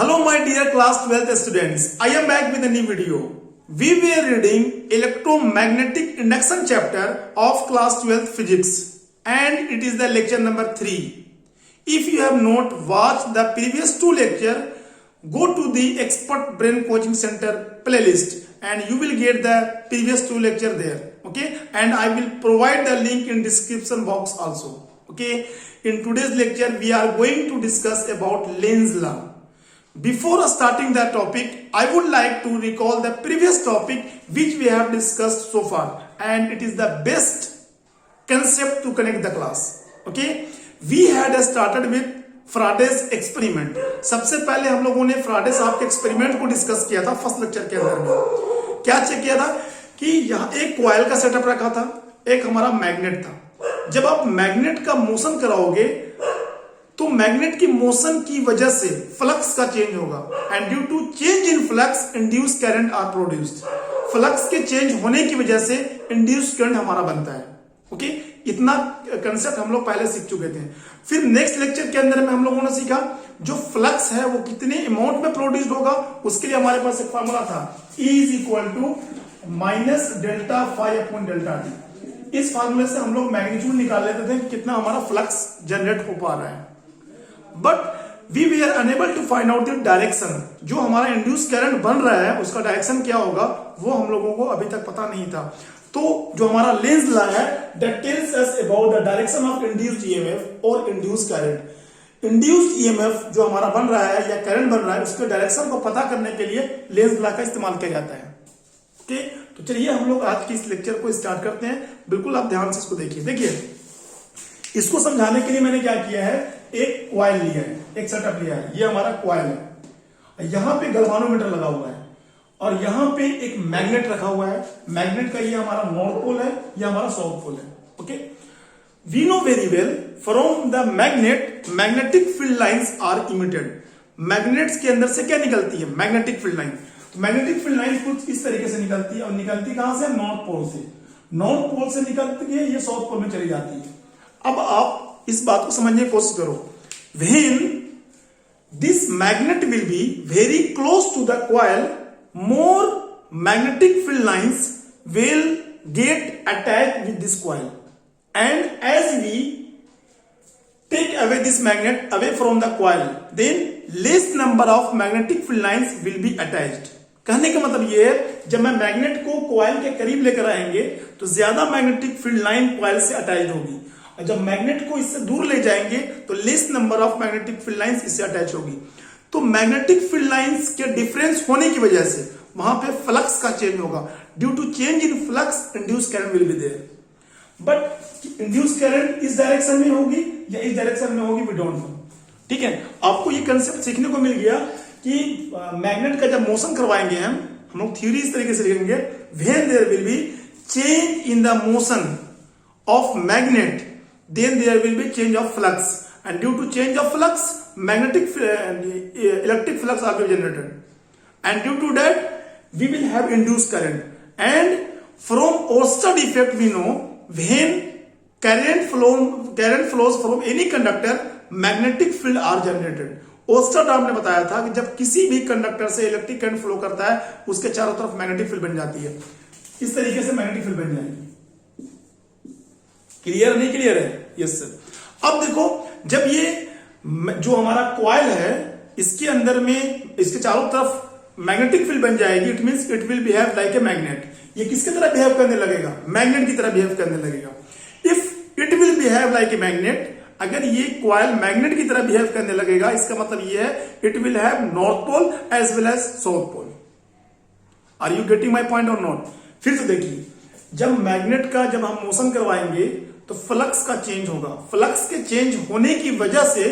Hello my dear class 12th students, I am back with a new video. We were reading electromagnetic induction chapter of class 12th physics and it is the lecture number 3. If you have not watched the previous two lecture, go to the Expert Brain Coaching Center playlist and you will get the previous two lecture there. Okay, and I will provide the link in description box also. Okay, in today's lecture we are going to discuss about Lenz's law. Before starting the topic, I would like to recall the previous topic which we have discussed so far, and it is the best concept to connect the class. Okay, we had started with Faraday's experiment. सबसे पहले हम लोगों ने Faraday साहब के experiment को discuss किया था फर्स्ट लेक्चर के अंदर में. क्या चेक किया था कि यहाँ एक कॉइल का सेटअप रखा था, एक हमारा मैग्नेट था. जब आप मैग्नेट का मोशन कराओगे तो मैग्नेट की मोशन की वजह से फ्लक्स का चेंज होगा and due to change in flux induce current are produced. Flux के चेंज होने की वजह से इंड्यूस करंट हमारा बनता है. ओके, इतना कंसेप्ट हम लोग पहले सीख चुके थे. फिर नेक्स्ट लेक्चर के अंदर में हम लोगों ने सीखा जो फ्लक्स है वो कितने अमाउंट में प्रोड्यूस्ड होगा. उसके लिए हमारे पास एक फार्मूला था, E is equal to minus delta phi upon delta T. इस फार्मूले से हम लोग मैग्नीट्यूड निकाल लेते थे कितना हमारा फ्लक्स जनरेट हो पा रहा है. But we we are unable to find out the direction. जो हमारा इंड्यूस करंट बन रहा है उसका डायरेक्शन क्या होगा वो हम लोगों को अभी तक पता नहीं था. तो जो हमारा लेंज लॉ है that tells us about the direction of induced EMF और इंड्यूस्ड करंट. इंड्यूस्ड ईएमएफ जो हमारा बन रहा है या करंट बन रहा है उसके डायरेक्शन को पता करने के लिए लेंज लॉ का इस्तेमाल किया जाता है. ओके, तो चलिए हम लोग आज के इस लेक्चर को स्टार्ट करते हैं. बिल्कुल आप ध्यान से इसको देखिए. इसको समझाने के लिए मैंने क्या किया है, एक क्वाइल लिया है, एक सेटअप लिया है. ये हमारा क्वाइल है, यहां पे गैल्वानोमीटर लगा हुआ है और यहां पे एक मैग्नेट रखा हुआ है. मैग्नेट का ये हमारा नॉर्थ पोल है, ये हमारा साउथ पोल है. Okay, we know very well from the magnet magnetic field lines are emitted. Magnets के अंदर से क्या निकलती है, मैग्नेटिक फील्ड लाइन. तो मैग्नेटिक फील्ड लाइन कुछ इस तरीके से निकलती है और निकलती कहां से, नॉर्थ पोल से. नॉर्थ पोल से निकलती है, ये साउथ पोल में चली जाती है. अब आप इस बात को समझने की कोशिश करो. When this magnet will be very close to the coil, more magnetic field lines will get attached with this coil, and as we take away this magnet away from the coil, then less number of magnetic field lines will be attached. कहने का मतलब ये है जब मैं magnet को coil के करीब लेकर आएंगे तो ज्यादा मैग्नेटिक फील्ड लाइन कॉइल से अटैच होगी, और जब मैग्नेट को इससे दूर ले जाएंगे तो less number of magnetic field lines इससे अटैच होगी. तो मैग्नेटिक फील्ड लाइंस के डिफरेंस होने की वजह से वहां पे फ्लक्स का चेंज होगा. Due to change in flux induce current will be there. But induce current इस डायरेक्शन में होगी या इस डायरेक्शन में होगी, वी डोंट नो. ठीक है, आपको ये कंसेप्ट सीखने को मिल गया कि मैग्नेट का जब मोशन करवाएंगे हम लोग थ्योरी इस तरीके से लिखेंगे, when there will be change in the motion of magnet then there will be change of flux, and due to change of flux magnetic electric flux are generated, and due to that we will have induced current. And from Oersted effect we know when current flows from any conductor magnetic field are generated. Oersted आपने बताया था कि जब किसी भी conductor से electric current flow करता है उसके चारों तरफ मैग्नेटिक फील्ड बन जाती है. इस तरीके से मैग्नेटिक फील्ड बन जाएगी. क्लियर नहीं क्लियर है? Yes sir. अब देखो जब ये जो हमारा कॉइल है इसके अंदर में इसके चारों तरफ मैग्नेटिक फील्ड बन जाएगी, it means it will behave like a magnet. ये किसकी तरह बिहेव करने लगेगा, मैग्नेट की तरह बिहेव करने लगेगा. If it will behave like a magnet, अगर ये कॉइल मैग्नेट की तरह बिहेव करने लगेगा इसका मतलब ये है it will have north pole as well as south pole. Are you getting my point और नॉट? फिर से देखिए, जब मैग्नेट का जब हम मोशन करवाएंगे तो फ्लक्स का चेंज होगा. फ्लक्स के चेंज होने की वजह से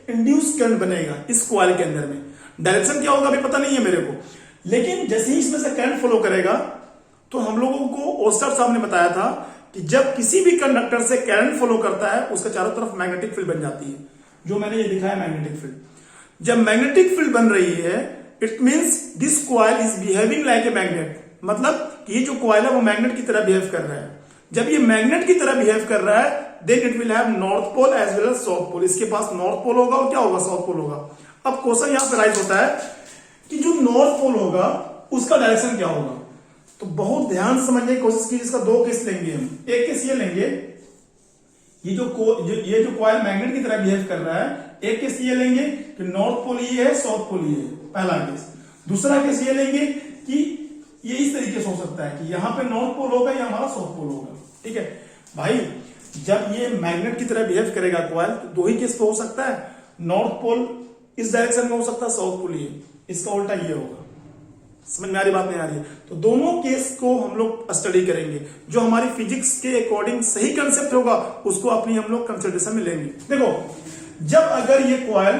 इंड्यूस करंट बनेगा इस कॉइल के अंदर में. डायरेक्शन क्या होगा अभी पता नहीं है मेरे को, लेकिन जैसे ही इसमें से करंट फ्लो करेगा तो हम लोगों को ओस्टर साहब ने बताया था कि जब किसी भी कंडक्टर से करंट फ्लो करता है उसके चारों तरफ मैग्नेटिक फील्ड बन जाती है. जो मैंने ये दिखाया मैग्नेटिक फील्ड, जब मैग्नेटिक फील्ड बन रही है it means this coil is behaving like a magnet. मतलब ये जो कॉइल है वो मैग्नेट की तरह बिहेव कर रहा है. जब ये मैग्नेट की तरह बिहेव कर रहा है then it will have north pole as well as south pole. इसके पास नॉर्थ पोल होगा और क्या होगा, साउथ पोल होगा. अब क्वेश्चन यहां पे राइज होता है कि जो नॉर्थ पोल होगा उसका डायरेक्शन क्या होगा। तो बहुत ध्यान से समझने की कोशिश की। इसका दो केस लेंगे हम। एक केस ये लेंगे, ये जो कॉइल मैग्नेट की तरह बिहेव कर रहा है। एक केस ये लेंगे कि नॉर्थ पोल ये है, साउथ पोल ये है, पहला केस। दूसरा केस ये लेंगे कि ये इस तरीके से हो सकता है कि यहां पे नॉर्थ पोल होगा या हमारा साउथ पोल होगा। ठीक है भाई, जब ये मैग्नेट की तरह बिहेव करेगा कॉइल तो दो ही केस पे हो सकता है। नॉर्थ पोल इस डायरेक्शन में हो सकता है, साउथ पोल ये, इसका उल्टा ये होगा। समझ में आ रही बात नहीं आ रही है? तो दोनों केस को हम लोग स्टडी करेंगे। जो हमारी फिजिक्स के अकॉर्डिंग सही कंसेप्ट होगा उसको अपनी हम लोग कंसिडरेशन में लेंगे। देखो, जब अगर ये कॉइल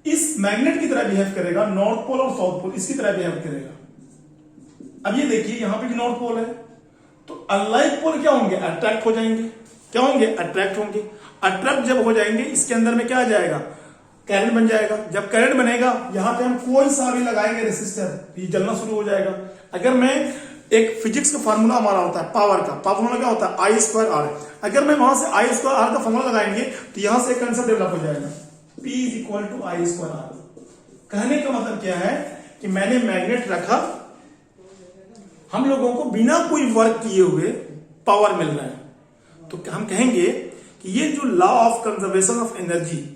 इस मैग्नेट की तरह बिहेव करेगा, नॉर्थ पोल और साउथ पोल इसकी तरह बिहेव करेगा। अब ये देखिए यहां पे भी नॉर्थ पोल है, तो अनलाइक पोल क्या होंगे? अट्रैक्ट हो जाएंगे। क्या होंगे? अट्रैक्ट होंगे। अट्रैक्ट जब हो जाएंगे इसके अंदर में क्या आ जाएगा? करंट बन जाएगा। जब करंट बनेगा यहां पे हम कोई सा भी लगाएंगे रेसिस्टर, ये जलना शुरू हो जाएगा। अगर मैं एक फिजिक्स का फार्मूला हमारा होता है पावर का, फार्मूला क्या होता है? I square R. अगर मैं वहां से आई स्क्वायर आर का फार्मूला लगाएंगे तो यहां से कंसेप्ट डेवलप हो जाएगा, P is equal to I square R. कहने का मतलब क्या है कि मैंने मैग्नेट रखा, हम लोगों को बिना कोई वर्क किए हुए पावर मिल रहा है, तो हम कहेंगे कि ये जो law of conservation of energy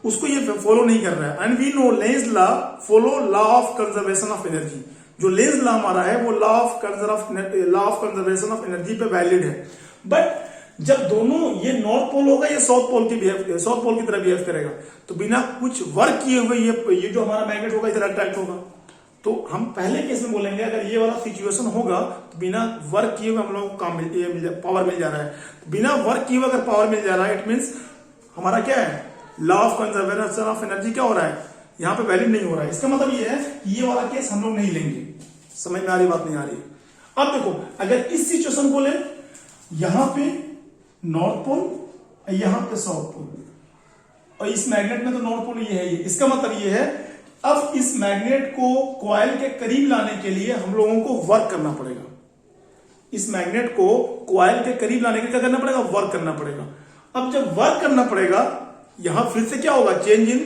उसको ये फॉलो नहीं कर रहा है। And we know Lenz law follow law of conservation of energy. जो लेंज लॉ हमारा है वो law of conservation of energy पे वैलिड है। बट जब दोनों ये नॉर्थ पोल होगा, ये साउथ पोल की तरह बिहेव करेगा, तो बिना कुछ वर्क किए हुए ये जो हमारा मैग्नेट होगा इधर अट्रैक्ट होगा। तो हम पहले केस में बोलेंगे अगर ये वाला सिचुएशन होगा तो बिना वर्क किए हुए हम लोगों को पावर मिल जा रहा है। बिना वर्क किए हुए अगर पावर मिल जा रहा है, इट मीन्स हमारा क्या है? Law of conservation of energy क्या हो रहा है? यहां पे वैलिड नहीं हो रहा है। इसका मतलब ये है कि ये वाला केस हम लोग नहीं लेंगे। समझ में आ रही बात नहीं आ रही? अब देखो, अगर इस सिचुएशन को ले, यहां पे नॉर्थ पोल, यहां पे साउथ पोल, और इस मैग्नेट में तो नॉर्थ पोल ये है। ये इसका मतलब ये है अब इस मैग्नेट को कॉइल के करीब लाने के लिए हम लोगों को वर्क करना पड़ेगा। इस मैग्नेट को कॉइल के करीब लाने के लिए क्या करना पड़ेगा? वर्क करना पड़ेगा। अब जब वर्क करना पड़ेगा, यहां फिर से क्या होगा? चेंज इन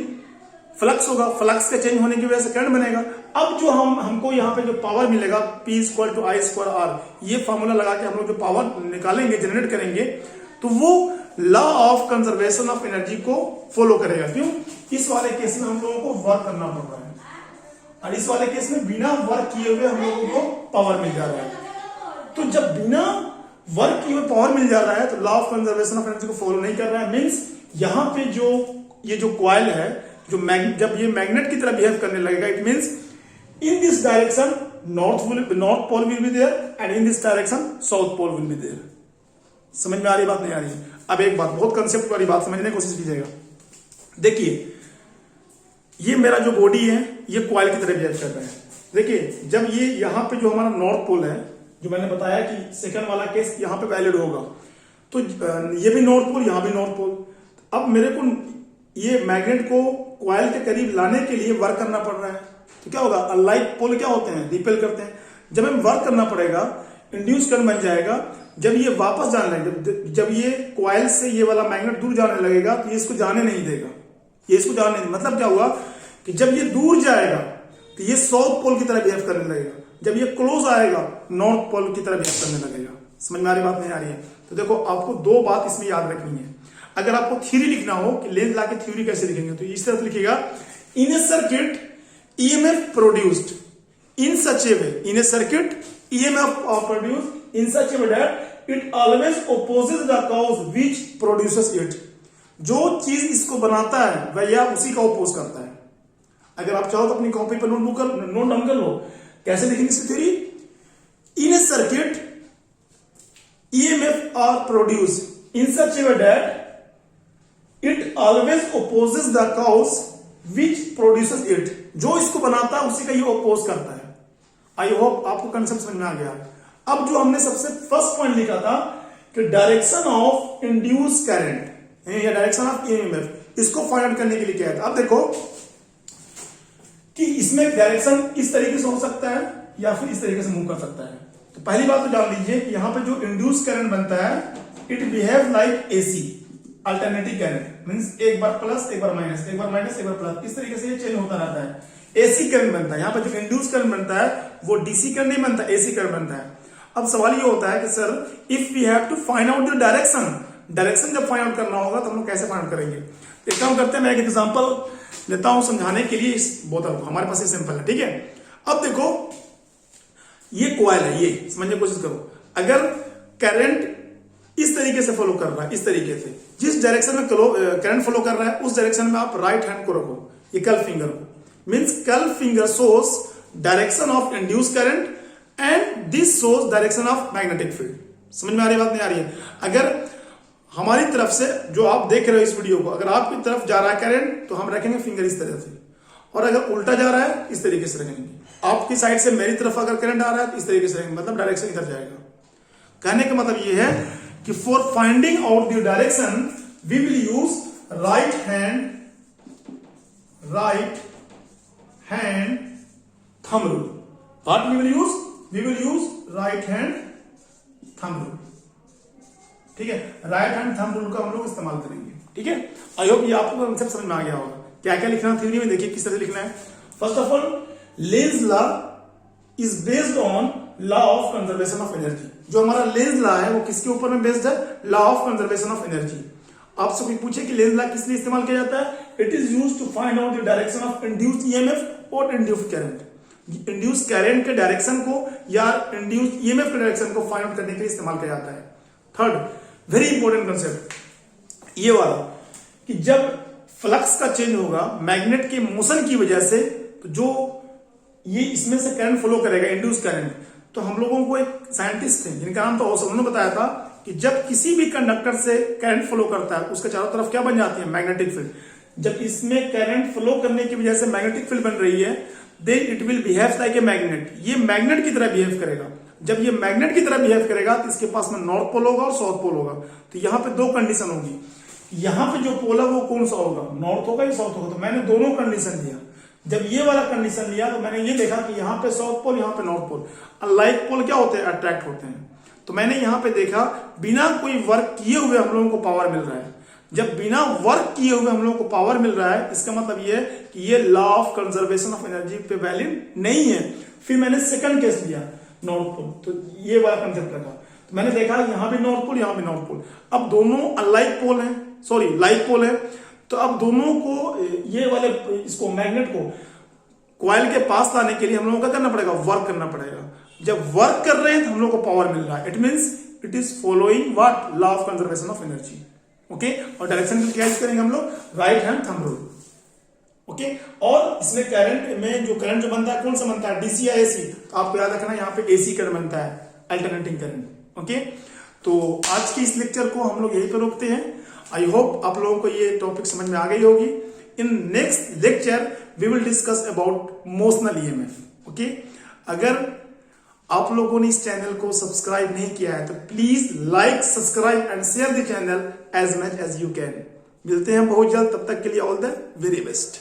फ्लक्स होगा। फ्लक्स के चेंज होने की वजह से करंट बनेगा। अब जो हमको यहां पे जो पावर मिलेगा, P equal to I square R, ये फॉर्मूला लगा के हम लोग जो पावर निकालेंगे, जनरेट करेंगे, तो वो law of conservation of energy को फॉलो करेगा। क्यों? इस वाले केस में हम लोगों को वर्क करना पड़ रहा है और इस वाले केस में बिना वर्क किए हुए हम लोगों को पावर मिल जा रहा है। तो जब बिना वर्क किए हुए पावर मिल जा रहा है तो law of conservation of energy को फॉलो नहीं कर रहा है। मीन्स यहां पे ये जो कॉइल है, जब ये मैग्नेट की तरह बिहेव करने लगेगा, it means in this direction north pole will be there and in this direction south pole will be there. समझ में आ रही बात नहीं आ रही? अब एक बात, बहुत कंसेप्ट वाली बात समझने की कोशिश कीजिएगा। देखिए, ये मेरा जो बॉडी है ये कॉइल की तरह बिहेव कर रहा है। देखिए, जब ये यहां पे जो हमारा नॉर्थ पोल है, जो मैंने बताया कि सेकंड वाला केस यहां पे वैलिड होगा, तो ये भी नॉर्थ पोल, यहां भी नॉर्थ पोल। अब मेरे को ये मैग्नेट को कॉइल के करीब लाने के लिए वर्क करना पड़ रहा है, तो क्या होगा? अनलाइक पोल क्या होते हैं? रिपेल करते हैं। जब हमें वर्क करना पड़ेगा, इंड्यूस करंट बन जाएगा। जब ये वापस जाने लगेगा, जब ये कॉइल से ये वाला मैग्नेट दूर जाने लगेगा तो ये इसको जाने नहीं देगा। ये इसको जाने नहीं, मतलब क्या हुआ कि जब ये दूर जाएगा तो ये साउथ पोल की तरह बिहेव करने लगेगा। जब ये क्लोज आएगा, नॉर्थ पोल की तरह बिहेव करने लगेगा। समझ में आ रही बात नहीं आ रही है? तो देखो, आपको दो बात इसमें याद रखनी है। अगर आपको थ्योरी लिखना हो कि लेंज लॉ की थ्योरी कैसे लिखेंगे, तो इस तरह लिखिएगा, in a circuit EMF produced in such a way, in a circuit EMF produced in such a way that it always opposes the cause which produces it. जो चीज इसको बनाता है वह या उसी का ओपोज करता है। अगर आप चाहो तो अपनी कॉपी पर नोट डाउन कर लो। कैसे लिखेंगे इसकी theory? In a circuit EMF are produce in such a way that it always opposes the cause which produces it. जो इसको बनाता है उसी का ये ओपोज करता है। आई होप आपको कंसेप्ट समझ में आ गया। अब जो हमने सबसे फर्स्ट पॉइंट लिखा था कि डायरेक्शन ऑफ इंड्यूस करंट या डायरेक्शन ऑफ ईएमएफ, इसको फाइंड आउट करने के लिए क्या है? अब देखो कि इसमें डायरेक्शन इस तरीके से हो सकता है या फिर इस तरीके से मूव कर सकता है। तो पहली बात तो जान लीजिए कि यहां पे जो इंड्यूस करंट बनता है, it behave like AC. Alternating current means एक बार प्लस एक बार माइनस, एक बार माइनस एक बार प्लस, इस तरीके से ये चेंज होता रहता है। एसी करंट बनता है, यहाँ पर जो इंड्यूस करंट बनता है वो डीसी करंट नहीं बनता, एसी करंट बनता है। अब सवाल ये होता है कि sir if we have to find out the direction जब फाइंड आउट करना होगा तो हम लोग कैसे फाइंड आउट करेंगे? तो एक काम करते हैं, मैं एक एग्जांपल लेता हूं समझाने के लिए इस बोतल को। हमारे पास ये सिंपल है, ठीक है। अब देखो ये कॉइल है, ये समझने की कोशिश करो। अगर करंट इस तरीके से फॉलो कर रहा है, इस तरीके से जिस डायरेक्शन में करंट फॉलो कर रहा है उस डायरेक्शन में आप राइट हैंड को रखो, ये कर्ल फिंगर को, means curl finger shows direction of induce current and this shows direction of magnetic field. समझ में आ रही बात नहीं आ रही है? अगर हमारी तरफ से जो आप देख रहे हो इस वीडियो को, अगर आपकी तरफ जा रहा है करंट तो हम रखेंगे फिंगर इस तरह से, और अगर उल्टा जा रहा है इस तरीके से रखेंगे। आपकी साइड से मेरी तरफ अगर करंट आ रहा है तो इस तरीके से रखेंगे, मतलब डायरेक्शन इधर जाएगा। कहने का मतलब ये है कि for finding out the direction we will use right hand thumb rule. What we will use? We will use right hand thumb rule, ठीक है। राइट हैंड थंब रूल का हम लोग इस्तेमाल करेंगे, ठीक है। आई होप ये आपको कंसेप्ट समझ में आ गया होगा। क्या क्या लिखना है थ्योरी में, देखिए किस तरह से लिखना है। First of all, Lenz law is based on law of conservation of energy. जो हमारा लेंज लॉ है वो किसके ऊपर में बेस्ड है? Law of conservation of energy. आपसे कोई पूछे कि लेंज लॉ किस लिए इस्तेमाल किया जाता है? It is used to find out the direction of induced EMF और इंड्यूस्ड करंट। इंड्यूस्ड करंट के डायरेक्शन को या इंड्यूस्ड ईएमएफ के डायरेक्शन को फाइंड आउट करने के लिए इस्तेमाल किया जाता है। थर्ड, वेरी इंपॉर्टेंट कंसेप्ट ये वाला, कि जब फ्लक्स का चेंज होगा मैग्नेट के मोशन की वजह से, तो जो ये इसमें से करंट फ्लो करेगा इंड्यूस करंट, तो हम लोगों को एक साइंटिस्ट थे जिनका नाम तो उन्होंने बताया था कि जब किसी भी कंडक्टर से करंट फ्लो करता है उसके चारों तरफ क्या बन जाती है? Magnetic field. जब इसमें करंट फ्लो करने की वजह से मैग्नेटिक फील्ड बन रही है, then it will behave like a magnet. ये मैग्नेट की तरह बिहेव करेगा। जब ये मैग्नेट की तरह बिहेव करेगा तो इसके पास में नॉर्थ पोल होगा और साउथ पोल होगा। तो यहाँ पे दो कंडीशन होगी, यहाँ पे जो पोल है वो कौन सा होगा? नॉर्थ होगा या साउथ होगा? तो मैंने दोनों कंडीशन लिया। जब ये वाला कंडीशन लिया तो मैंने ये देखा कि यहाँ पे साउथ पोल, यहाँ पे नॉर्थ पोल, अनलाइक पोल क्या होते हैं? अट्रैक्ट होते हैं। तो मैंने यहाँ पे देखा बिना कोई वर्क किए हुए हम लोगों को पावर मिल रहा है। जब बिना वर्क किए हुए हम लोगों को पावर मिल रहा है, इसका मतलब ये कि ये law of conservation of energy पे वैलिड नहीं है। फिर मैंने सेकंड केस लिया, नॉर्थ पोल, तो ये वाला कंसेप्ट लगा। तो मैंने देखा यहाँ भी नॉर्थ पोल, यहाँ भी नॉर्थ पोल। अब दोनों अनलाइक पोल है, सॉरी लाइक पोल है। तो अब दोनों को ये वाले इसको मैग्नेट को कॉइल के पास लाने के लिए हम लोगों को करना पड़ेगा, वर्क करना पड़ेगा। जब वर्क कर रहे हैं तो हम लोग को पावर मिल रहा है। It means it is following what? Law of conservation of energy. Okay, और डायरेक्शन को क्या यूज करेंगे हम लोग? Right hand thumb rule. Okay, और इसमें करंट में जो करंट जो बनता है कौन सा बनता है? डीसी या एसी? तो आपको याद रखना यहाँ पे एसी करंट बनता है, अल्टरनेटिंग करंट। ओके, तो आज के इस लेक्चर को हम लोग यहीं पर रोकते हैं। आई होप आप लोगों को ये टॉपिक समझ में आ गई होगी। In next lecture we will discuss about motional EMF. Okay, अगर आप लोगों ने इस चैनल को सब्सक्राइब नहीं किया है तो please like, subscribe and share the channel as much as you can. मिलते हैं बहुत जल्द, तब तक के लिए ऑल द वेरी बेस्ट।